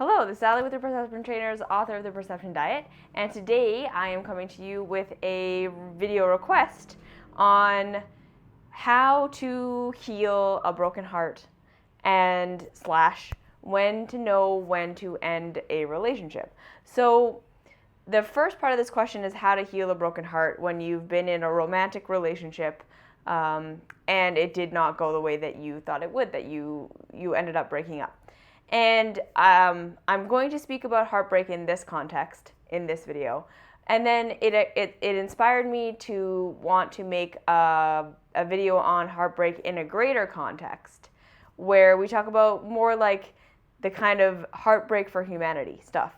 Hello, this is Allie with the Perception Trainers, author of The Perception Diet, and today I am coming to you with a video request on how to heal a broken heart and / when to know when to end a relationship. So the first part of this question is how to heal a broken heart when you've been in a romantic relationship and it did not go the way that you thought it would, that you ended up breaking up. And I'm going to speak about heartbreak in this context in this video. And then it inspired me to want to make a video on heartbreak in a greater context, where we talk about more like the kind of heartbreak for humanity stuff.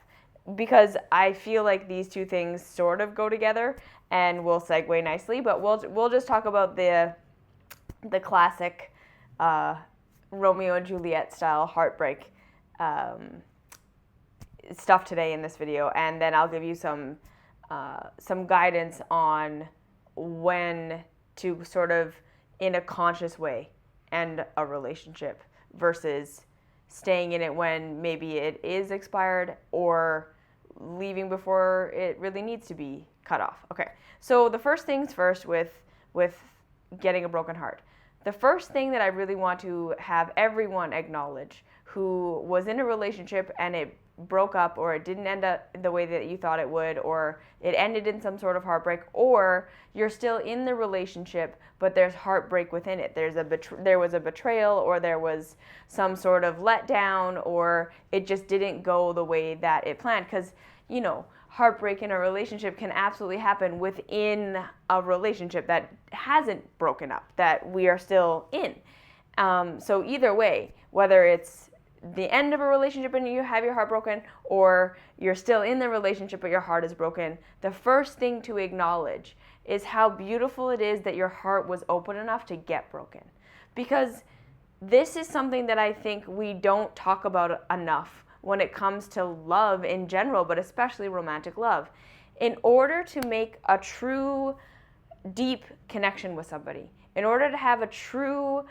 Because I feel like these two things sort of go together and will segue nicely. But we'll just talk about the classic Romeo and Juliet style heartbreak stuff today in this video, and then I'll give you some guidance on when to sort of in a conscious way end a relationship versus staying in it when maybe it is expired or leaving before it really needs to be cut off. Okay, so the first things first with getting a broken heart. The first thing that I really want to have everyone acknowledge who was in a relationship and it broke up, or it didn't end up the way that you thought it would, or it ended in some sort of heartbreak, or you're still in the relationship but there's heartbreak within it. There was a betrayal, or there was some sort of letdown, or it just didn't go the way that it planned. Because, you know, heartbreak in a relationship can absolutely happen within a relationship that hasn't broken up, that we are still in. So either way, whether it's the end of a relationship and you have your heart broken, or you're still in the relationship but your heart is broken, the first thing to acknowledge is how beautiful it is that your heart was open enough to get broken. Because this is something that I think we don't talk about enough when it comes to love in general, but especially romantic love. In order to make a true deep connection with somebody, in order to have a true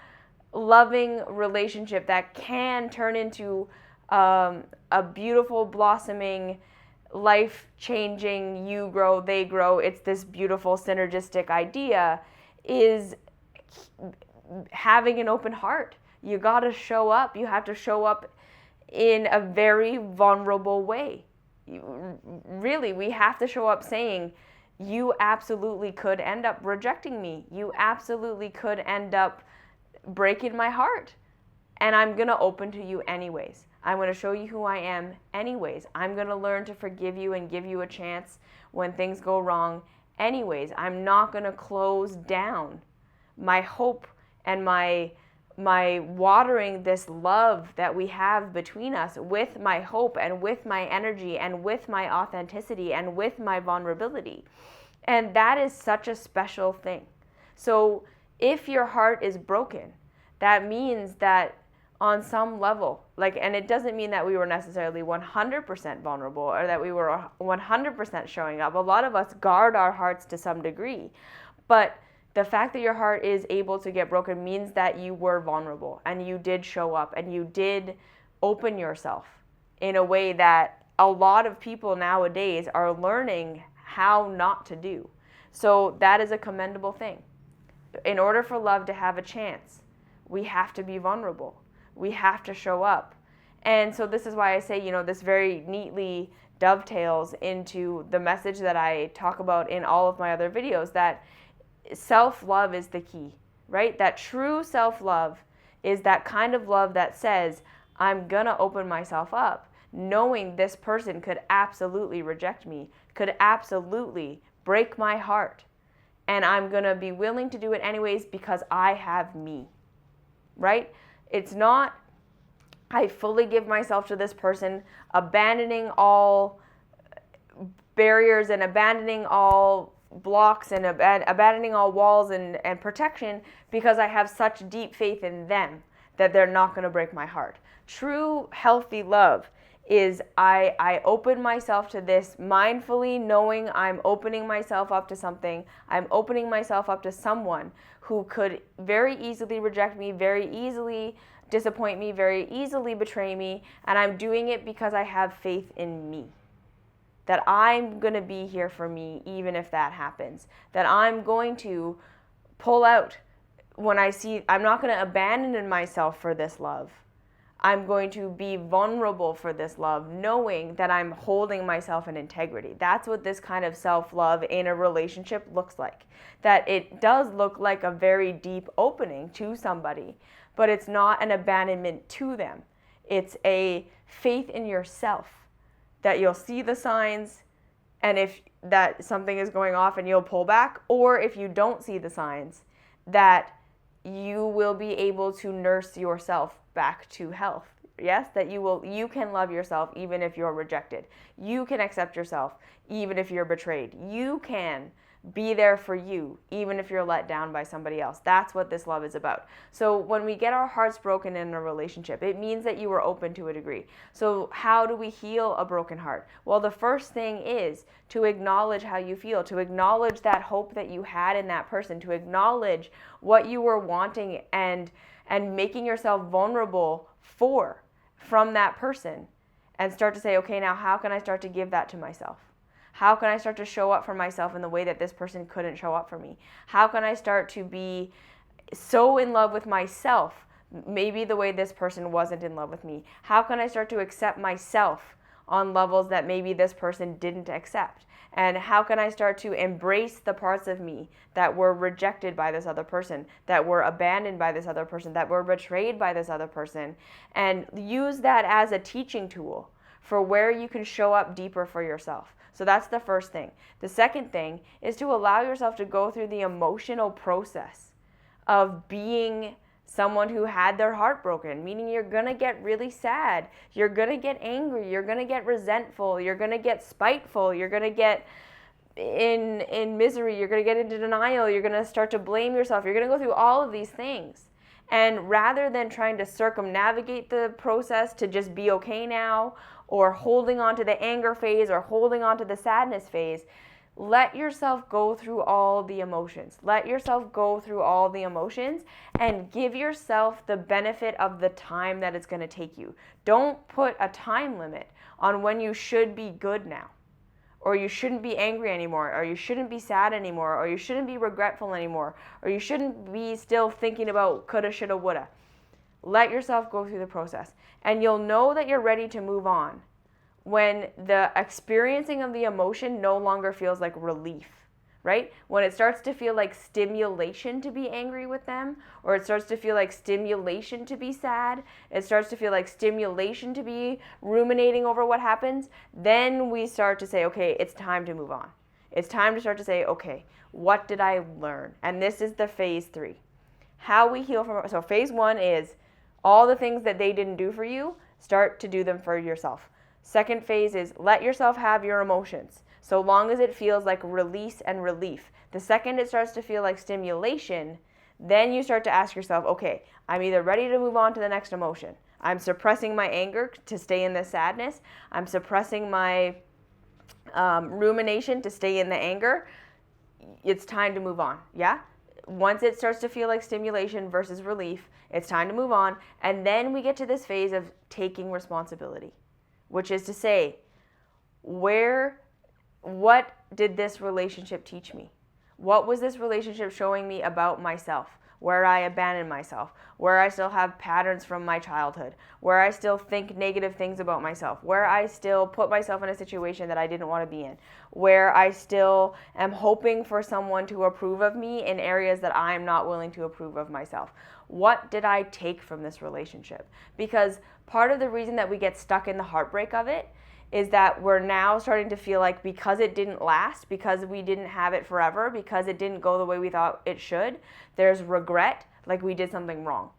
loving relationship that can turn into a beautiful, blossoming, life-changing, you grow, they grow, it's this beautiful synergistic idea, is having an open heart. You gotta show up. You have to show up in a very vulnerable way. Really, we have to show up saying, you absolutely could end up rejecting me. You absolutely could end up breaking my heart, and I'm gonna open to you anyways. I'm gonna show you who I am anyways. I'm gonna learn to forgive you and give you a chance when things go wrong anyways. I'm not gonna close down my hope and my watering this love that we have between us with my hope and with my energy and with my authenticity and with my vulnerability. And that is such a special thing. So if your heart is broken, that means that on some level, and it doesn't mean that we were necessarily 100% vulnerable or that we were 100% showing up. A lot of us guard our hearts to some degree, but the fact that your heart is able to get broken means that you were vulnerable and you did show up and you did open yourself in a way that a lot of people nowadays are learning how not to do. So that is a commendable thing. In order for love to have a chance, we have to be vulnerable. We have to show up. And so this is why I say, this very neatly dovetails into the message that I talk about in all of my other videos, that self-love is the key, right? That true self-love is that kind of love that says, I'm gonna open myself up, knowing this person could absolutely reject me, could absolutely break my heart. And I'm going to be willing to do it anyways because I have me, right? It's not, I fully give myself to this person, abandoning all barriers and abandoning all blocks and abandoning all walls and protection because I have such deep faith in them that they're not going to break my heart. True, healthy love is I open myself to this mindfully, knowing I'm opening myself up to something. I'm opening myself up to someone who could very easily reject me, very easily disappoint me very easily, betray me, and I'm doing it because I have faith in me. That I'm going to be here for me even if that happens. That I'm going to pull out when I see, I'm not going to abandon myself for this love. I'm going to be vulnerable for this love, knowing that I'm holding myself in integrity. That's what this kind of self-love in a relationship looks like. That it does look like a very deep opening to somebody, but it's not an abandonment to them. It's a faith in yourself that you'll see the signs, and if that something is going off and you'll pull back, or if you don't see the signs, that you will be able to nurse yourself back to health. Yes, that you can love yourself even if you're rejected. You can accept yourself even if you're betrayed. You can be there for you even if you're let down by somebody else. That's what this love is about. So when we get our hearts broken in a relationship, it means that you were open to a degree. So how do we heal a broken heart? Well, the first thing is to acknowledge how you feel, to acknowledge that hope that you had in that person, to acknowledge what you were wanting and making yourself vulnerable from that person, and start to say, okay, now how can I start to give that to myself? How can I start to show up for myself in the way that this person couldn't show up for me? How can I start to be so in love with myself, maybe the way this person wasn't in love with me? How can I start to accept myself on levels that maybe this person didn't accept? And how can I start to embrace the parts of me that were rejected by this other person, that were abandoned by this other person, that were betrayed by this other person, and use that as a teaching tool for where you can show up deeper for yourself. So that's the first thing. The second thing is to allow yourself to go through the emotional process of being someone who had their heart broken, meaning you're going to get really sad, you're going to get angry, you're going to get resentful, you're going to get spiteful, you're going to get in misery, you're going to get into denial, you're going to start to blame yourself, you're going to go through all of these things. And rather than trying to circumnavigate the process to just be okay now, or holding on to the anger phase or holding on to the sadness phase, let yourself go through all the emotions. Let yourself go through all the emotions and give yourself the benefit of the time that it's going to take you. Don't put a time limit on when you should be good now, or you shouldn't be angry anymore, or you shouldn't be sad anymore, or you shouldn't be regretful anymore, or you shouldn't be still thinking about coulda, shoulda, woulda. Let yourself go through the process, and you'll know that you're ready to move on when the experiencing of the emotion no longer feels like relief, right? When it starts to feel like stimulation to be angry with them, or it starts to feel like stimulation to be sad, it starts to feel like stimulation to be ruminating over what happens, then we start to say, okay, it's time to move on. It's time to start to say, okay, what did I learn? And this is the phase 3. How we heal from, so phase 1 is all the things that they didn't do for you, start to do them for yourself. Second phase is let yourself have your emotions, so long as it feels like release and relief. The second it starts to feel like stimulation, then you start to ask yourself, okay, I'm either ready to move on to the next emotion. I'm suppressing my anger to stay in the sadness. I'm suppressing my rumination to stay in the anger. It's time to move on, yeah? Once it starts to feel like stimulation versus relief, it's time to move on. And then we get to this phase of taking responsibility, which is to say, what did this relationship teach me? What was this relationship showing me about myself? Where I abandoned myself, where I still have patterns from my childhood, where I still think negative things about myself, where I still put myself in a situation that I didn't want to be in, where I still am hoping for someone to approve of me in areas that I'm not willing to approve of myself. What did I take from this relationship? Because part of the reason that we get stuck in the heartbreak of it is that we're now starting to feel like because it didn't last, because we didn't have it forever, because it didn't go the way we thought it should, there's regret, like we did something wrong.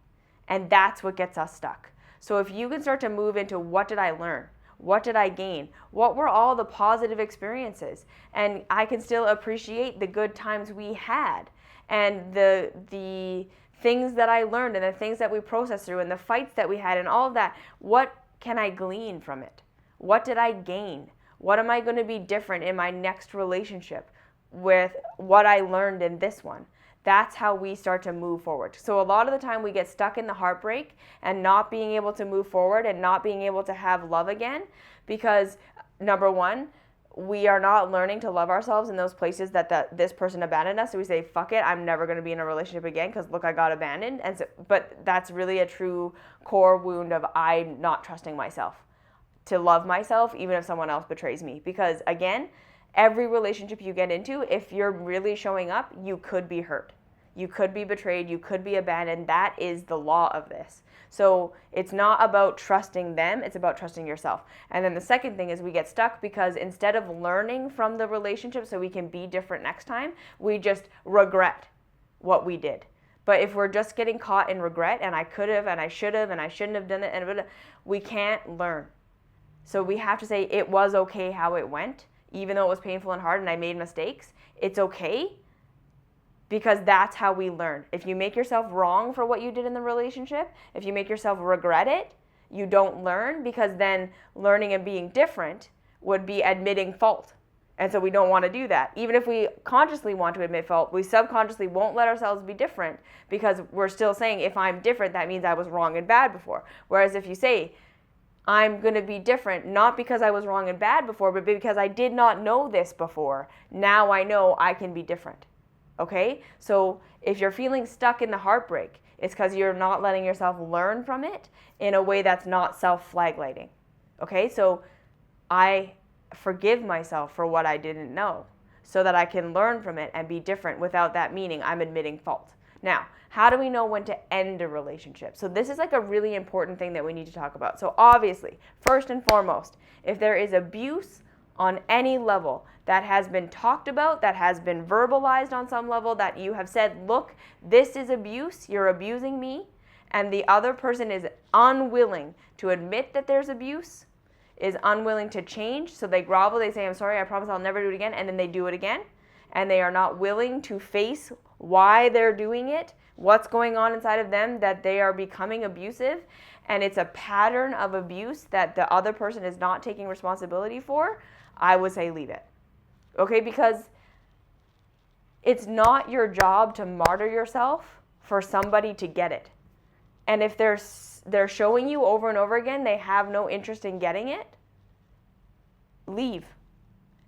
And that's what gets us stuck. So if you can start to move into what did I learn? What did I gain? What were all the positive experiences? And I can still appreciate the good times we had and the things that I learned and the things that we processed through and the fights that we had and all of that. What can I glean from it? What did I gain? What am I going to be different in my next relationship with what I learned in this one? That's how we start to move forward. So a lot of the time we get stuck in the heartbreak and not being able to move forward and not being able to have love again because, number one, we are not learning to love ourselves in those places that this person abandoned us. So we say, fuck it, I'm never going to be in a relationship again because look, I got abandoned. And so, but that's really a true core wound of I'm not trusting myself to love myself even if someone else betrays me. Because again, every relationship you get into, if you're really showing up, you could be hurt. You could be betrayed. You could be abandoned. That is the law of this. So it's not about trusting them. It's about trusting yourself. And then the second thing is we get stuck because instead of learning from the relationship so we can be different next time, we just regret what we did. But if we're just getting caught in regret and I could have and I should have and I shouldn't have done it, and we can't learn. So we have to say it was okay how it went, even though it was painful and hard and I made mistakes. It's okay because that's how we learn. If you make yourself wrong for what you did in the relationship, if you make yourself regret it, you don't learn, because then learning and being different would be admitting fault. And so we don't want to do that. Even if we consciously want to admit fault, we subconsciously won't let ourselves be different because we're still saying if I'm different, that means I was wrong and bad before. Whereas if you say, I'm going to be different, not because I was wrong and bad before, but because I did not know this before. Now I know I can be different. Okay? So if you're feeling stuck in the heartbreak, it's because you're not letting yourself learn from it in a way that's not self-flagellating. Okay? So I forgive myself for what I didn't know so that I can learn from it and be different without that meaning I'm admitting fault. Now, how do we know when to end a relationship? So this is like a really important thing that we need to talk about. So obviously, first and foremost, if there is abuse on any level that has been talked about, that has been verbalized on some level, that you have said, look, this is abuse, you're abusing me, and the other person is unwilling to admit that there's abuse, is unwilling to change, so they grovel, they say, I'm sorry, I promise I'll never do it again, and then they do it again, and they are not willing to face why they're doing it, what's going on inside of them, that they are becoming abusive, and it's a pattern of abuse that the other person is not taking responsibility for, I would say leave it. Okay, because it's not your job to martyr yourself for somebody to get it. And if they're showing you over and over again they have no interest in getting it, leave.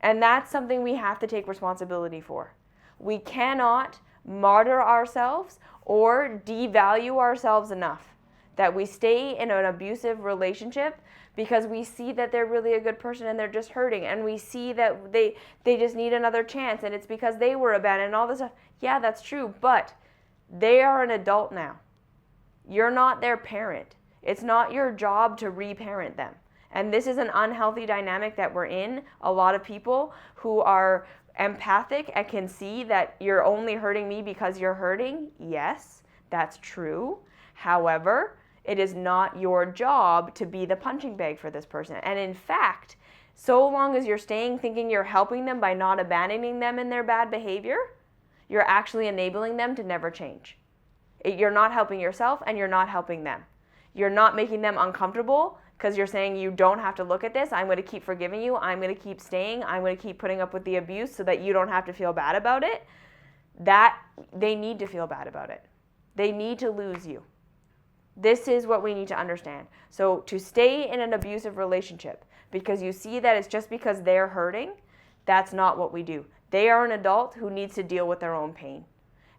And that's something we have to take responsibility for. We cannot martyr ourselves or devalue ourselves enough that we stay in an abusive relationship because we see that they're really a good person and they're just hurting, and we see that they just need another chance and it's because they were abandoned and all this stuff. Yeah, that's true, but they are an adult now. You're not their parent. It's not your job to reparent them. And this is an unhealthy dynamic that we're in. A lot of people who are empathic and can see that you're only hurting me because you're hurting. Yes, that's true. However, it is not your job to be the punching bag for this person. And in fact, so long as you're staying thinking you're helping them by not abandoning them in their bad behavior, you're actually enabling them to never change. You're not helping yourself and you're not helping them. You're not making them uncomfortable because you're saying you don't have to look at this. I'm going to keep forgiving you. I'm going to keep staying. I'm going to keep putting up with the abuse so that you don't have to feel bad about it. That they need to feel bad about it. They need to lose you. This is what we need to understand. So to stay in an abusive relationship because you see that it's just because they're hurting, that's not what we do. They are an adult who needs to deal with their own pain.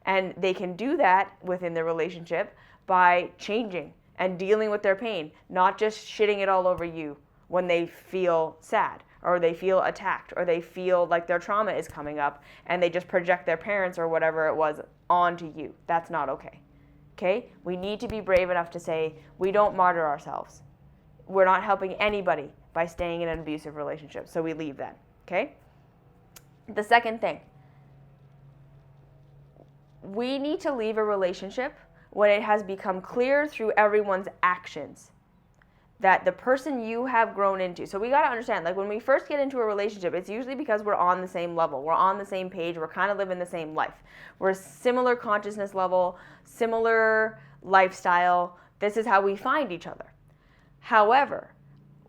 And they can do that within the relationship by changing and dealing with their pain, not just shitting it all over you when they feel sad or they feel attacked or they feel like their trauma is coming up and they just project their parents or whatever it was onto you. That's not okay. Okay? We need to be brave enough to say we don't martyr ourselves. We're not helping anybody by staying in an abusive relationship, so we leave that. Okay? The second thing, we need to leave a relationship when it has become clear through everyone's actions that the person you have grown into. So we got to understand, like when we first get into a relationship, it's usually because we're on the same level. We're on the same page. We're kind of living the same life. We're similar consciousness level, similar lifestyle. This is how we find each other. However,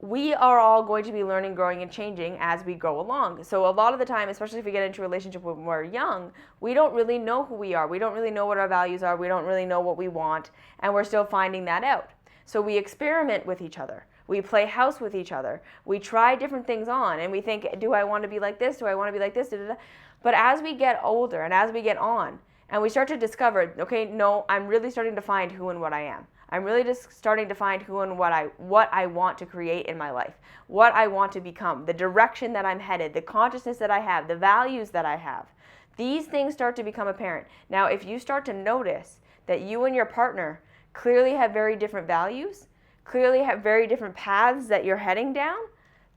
we are all going to be learning, growing, and changing as we go along. So a lot of the time, especially if we get into a relationship when we're young, we don't really know who we are. We don't really know what our values are. We don't really know what we want, and we're still finding that out. So we experiment with each other. We play house with each other. We try different things on, and we think, do I want to be like this? Do I want to be like this? Da-da-da. But as we get older and as we get on, and we start to discover, okay, no, I'm really starting to find who and what I am. I'm really just starting to find who and what I want to create in my life, what I want to become, the direction that I'm headed, the consciousness that I have, the values that I have. These things start to become apparent. Now, if you start to notice that you and your partner clearly have very different values, clearly have very different paths that you're heading down,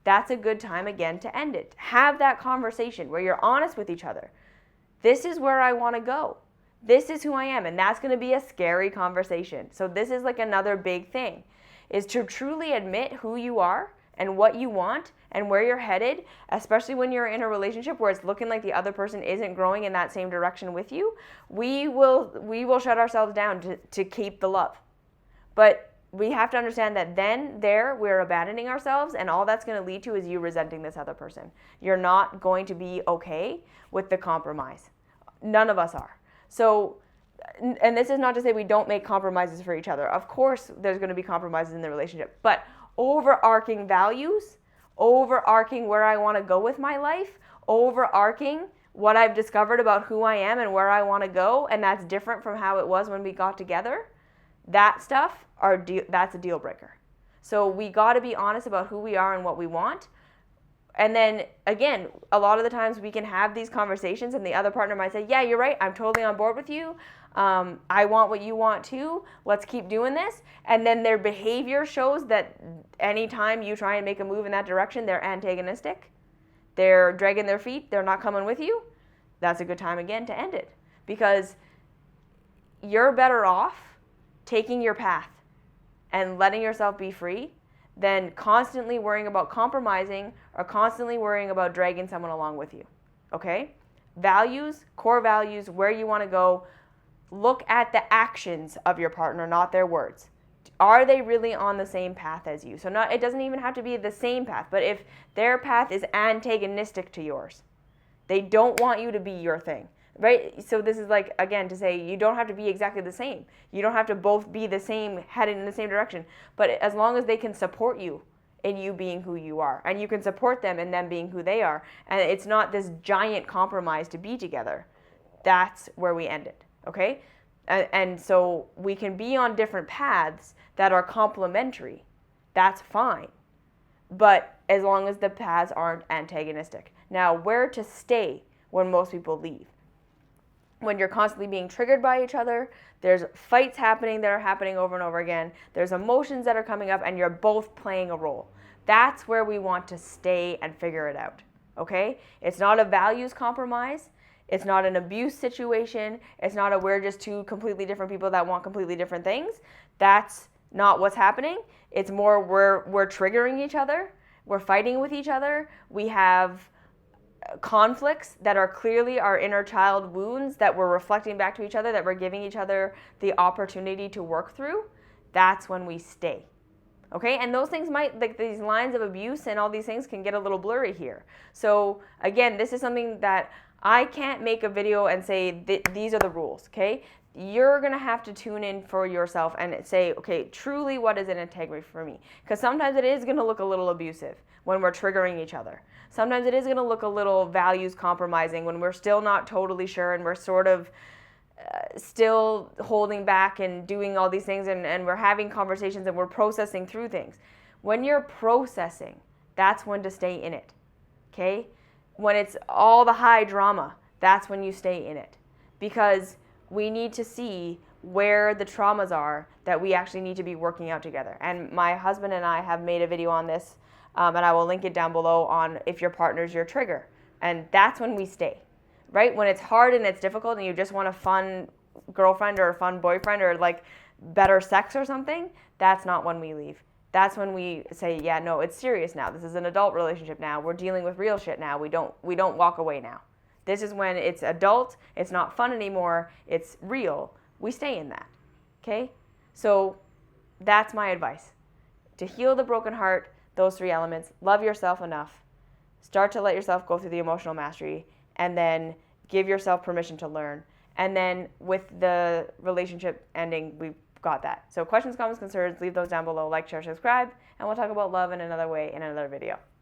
that's a good time again to end it. Have that conversation where you're honest with each other. This is where I want to go. This is who I am, and that's going to be a scary conversation. So this is like another big thing, is to truly admit who you are and what you want and where you're headed, especially when you're in a relationship where it's looking like the other person isn't growing in that same direction with you. We will shut ourselves down to keep the love. But we have to understand that then we're abandoning ourselves, and all that's going to lead to is you resenting this other person. You're not going to be okay with the compromise. None of us are. So, and this is not to say we don't make compromises for each other. Of course, there's going to be compromises in the relationship, but overarching values, overarching where I want to go with my life, overarching what I've discovered about who I am and where I want to go, and that's different from how it was when we got together, that stuff, that's a deal breaker. So we got to be honest about who we are and what we want. And then, again, a lot of the times we can have these conversations and the other partner might say, yeah, you're right, I'm totally on board with you. I want what you want too. Let's keep doing this. And then their behavior shows that anytime you try and make a move in that direction, they're antagonistic. They're dragging their feet. They're not coming with you. That's a good time, again, to end it. Because you're better off taking your path and letting yourself be free than constantly worrying about compromising or constantly worrying about dragging someone along with you, okay? Values, core values, where you want to go. Look at the actions of your partner, not their words. Are they really on the same path as you? So it doesn't even have to be the same path, but if their path is antagonistic to yours, they don't want you to be your thing. Right? So this is like, again, to say you don't have to be exactly the same. You don't have to both be the same, heading in the same direction. But as long as they can support you in you being who you are, and you can support them in them being who they are, and it's not this giant compromise to be together, that's where we end it, okay? And so we can be on different paths that are complementary. That's fine. But as long as the paths aren't antagonistic. Now, where to stay when most people leave? When you're constantly being triggered by each other, there's fights happening that are happening over and over again, there's emotions that are coming up, and you're both playing a role. That's where we want to stay and figure it out, okay? It's not a values compromise. It's not an abuse situation. It's not a we're just two completely different people that want completely different things. That's not what's happening. It's more we're triggering each other. We're fighting with each other. We have conflicts that are clearly our inner child wounds that we're reflecting back to each other, that we're giving each other the opportunity to work through. That's when we stay. Okay, and those things might, like these lines of abuse and all these things can get a little blurry here. So again, this is something that I can't make a video and say these are the rules, okay? You're going to have to tune in for yourself and say, okay, truly what is an integrity for me? Because sometimes it is going to look a little abusive when we're triggering each other. Sometimes it is going to look a little values compromising when we're still not totally sure and we're sort of still holding back and doing all these things, and we're having conversations and we're processing through things. When you're processing, that's when to stay in it, okay? When it's all the high drama, that's when you stay in it. Because we need to see where the traumas are that we actually need to be working out together. And my husband and I have made a video on this, and I will link it down below, on if your partner's your trigger. And that's when we stay, right? When it's hard and it's difficult and you just want a fun girlfriend or a fun boyfriend or like better sex or something, that's not when we leave. That's when we say, yeah, no, it's serious now. This is an adult relationship now. We're dealing with real shit now. We don't walk away now. This is when it's adult, it's not fun anymore, it's real. We stay in that, okay? So that's my advice. To heal the broken heart, those 3 elements. Love yourself enough. Start to let yourself go through the emotional mastery, and then give yourself permission to learn. And then with the relationship ending, we've got that. So questions, comments, concerns, leave those down below. Like, share, subscribe, and we'll talk about love in another way in another video.